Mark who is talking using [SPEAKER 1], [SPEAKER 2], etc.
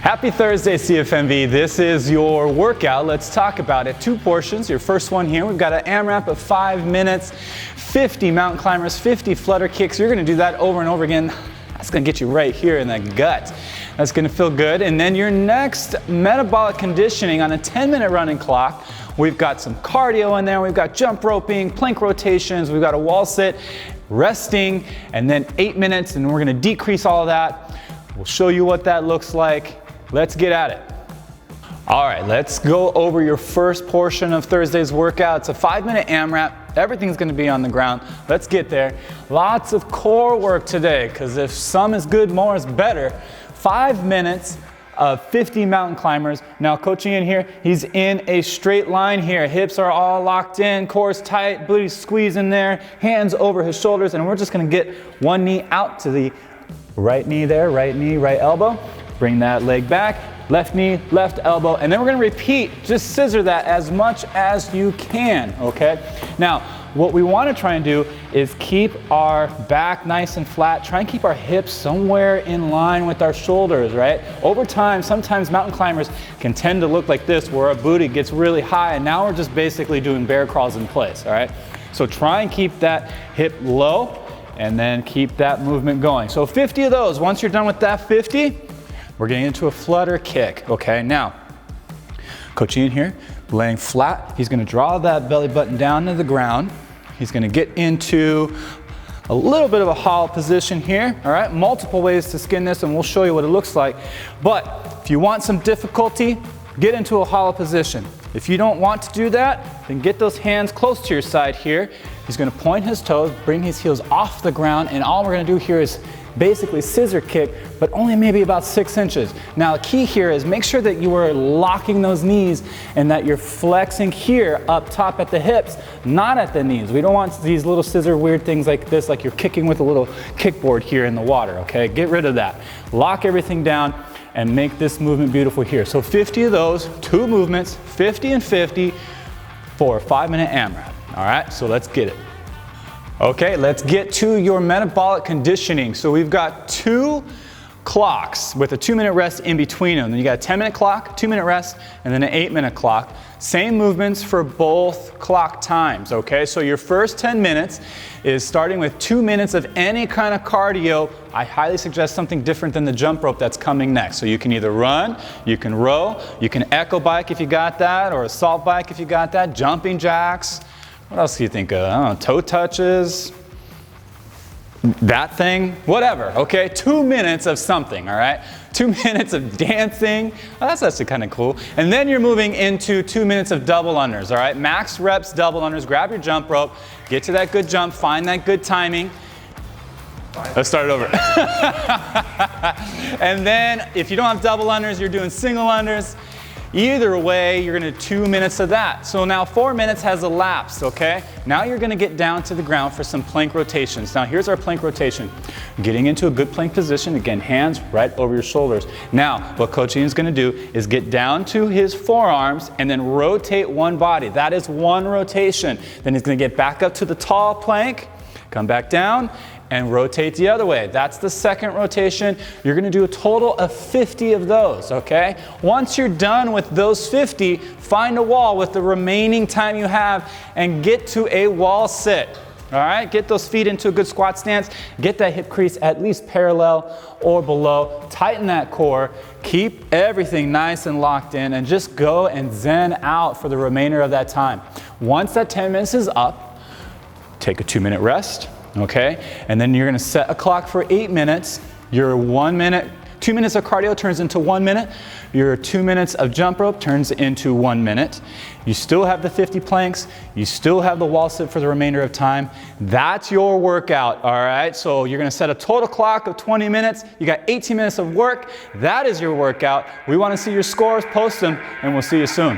[SPEAKER 1] Happy Thursday, CFMV. This is your workout. Let's talk about it. 2 portions. Your first one here, we've got an AMRAP of 5 minutes, 50 mountain climbers, 50 flutter kicks. You're going to do that over and over again. That's going to get you right here in the gut. That's going to feel good. And then your next metabolic conditioning on a 10-minute running clock. We've got some cardio in there. We've got jump roping, plank rotations. We've got a wall sit, resting, and then 8 minutes. And we're going to decrease all of that. We'll show you what that looks like. Let's get at it. All right, let's go over your first portion of Thursday's workout. It's a 5-minute AMRAP. Everything's gonna be on the ground. Let's get there. Lots of core work today, because if some is good, more is better. 5 minutes of 50 mountain climbers. Now coaching in here, he's in a straight line here. Hips are all locked in, core's tight, booty's squeezed in there, hands over his shoulders, and we're just gonna get one knee out to the right knee there, right knee, right elbow. Bring that leg back, left knee, left elbow, and then we're gonna repeat, just scissor that as much as you can, okay? Now, what we wanna try and do is keep our back nice and flat, try and keep our hips somewhere in line with our shoulders, right? Over time, sometimes mountain climbers can tend to look like this, where our booty gets really high, and now we're just basically doing bear crawls in place, all right? So try and keep that hip low, and then keep that movement going. So 50 of those. Once you're done with that 50, we're getting into a flutter kick, okay? Now, Coach Ian here, laying flat. He's gonna draw that belly button down to the ground. He's gonna get into a little bit of a hollow position here, all right? Multiple ways to skin this, and we'll show you what it looks like. But if you want some difficulty, get into a hollow position. If you don't want to do that, then get those hands close to your side here. He's gonna point his toes, bring his heels off the ground, and all we're gonna do here is basically scissor kick, but only maybe about 6 inches. Now the key here is make sure that you are locking those knees and that you're flexing here up top at the hips, not at the knees. We don't want these little scissor weird things like this, like you're kicking with a little kickboard here in the water, okay? Get rid of that. Lock everything down and make this movement beautiful here. So 50 of those, 2 movements, 50 and 50 for a 5-minute AMRAP. All right, so let's get it. Okay, let's get to your metabolic conditioning. So we've got 2 clocks with a 2-minute rest in between them. Then you got a 10-minute clock, 2-minute rest, and then an 8-minute clock. Same movements for both clock times, okay? So your first 10 minutes is starting with 2 minutes of any kind of cardio. I highly suggest something different than the jump rope that's coming next. So you can either run, you can row, you can echo bike if you got that, or assault bike if you got that, jumping jacks. What else do you think of? I don't know, toe touches, that thing, whatever, okay? 2 minutes of something, all right? 2 minutes of dancing. Well, that's actually kind of cool. And then you're moving into 2 minutes of double unders, all right? Max reps, double unders. Grab your jump rope, get to that good jump, find that good timing. Let's start it over. And then if you don't have double unders, you're doing single unders. Either way, you're gonna do 2 minutes of that. So now 4 minutes has elapsed, okay? Now you're gonna get down to the ground for some plank rotations. Now here's our plank rotation. Getting into a good plank position, again, hands right over your shoulders. Now, what Coach Ian's gonna do is get down to his forearms and then rotate one body. That is 1 rotation. Then he's gonna get back up to the tall plank, come back down, and rotate the other way. That's the second rotation. You're gonna do a total of 50 of those, okay? Once you're done with those 50, find a wall with the remaining time you have and get to a wall sit, all right? Get those feet into a good squat stance. Get that hip crease at least parallel or below. Tighten that core. Keep everything nice and locked in and just go and zen out for the remainder of that time. Once that 10 minutes is up, take a 2-minute rest. Okay, and then you're gonna set a clock for 8 minutes. Your 1 minute, 2 minutes of cardio turns into 1 minute. Your 2 minutes of jump rope turns into 1 minute. You still have the 50 planks. You still have the wall sit for the remainder of time. That's your workout, all right? So you're gonna set a total clock of 20 minutes. You got 18 minutes of work. That is your workout. We wanna see your scores, post them, and we'll see you soon.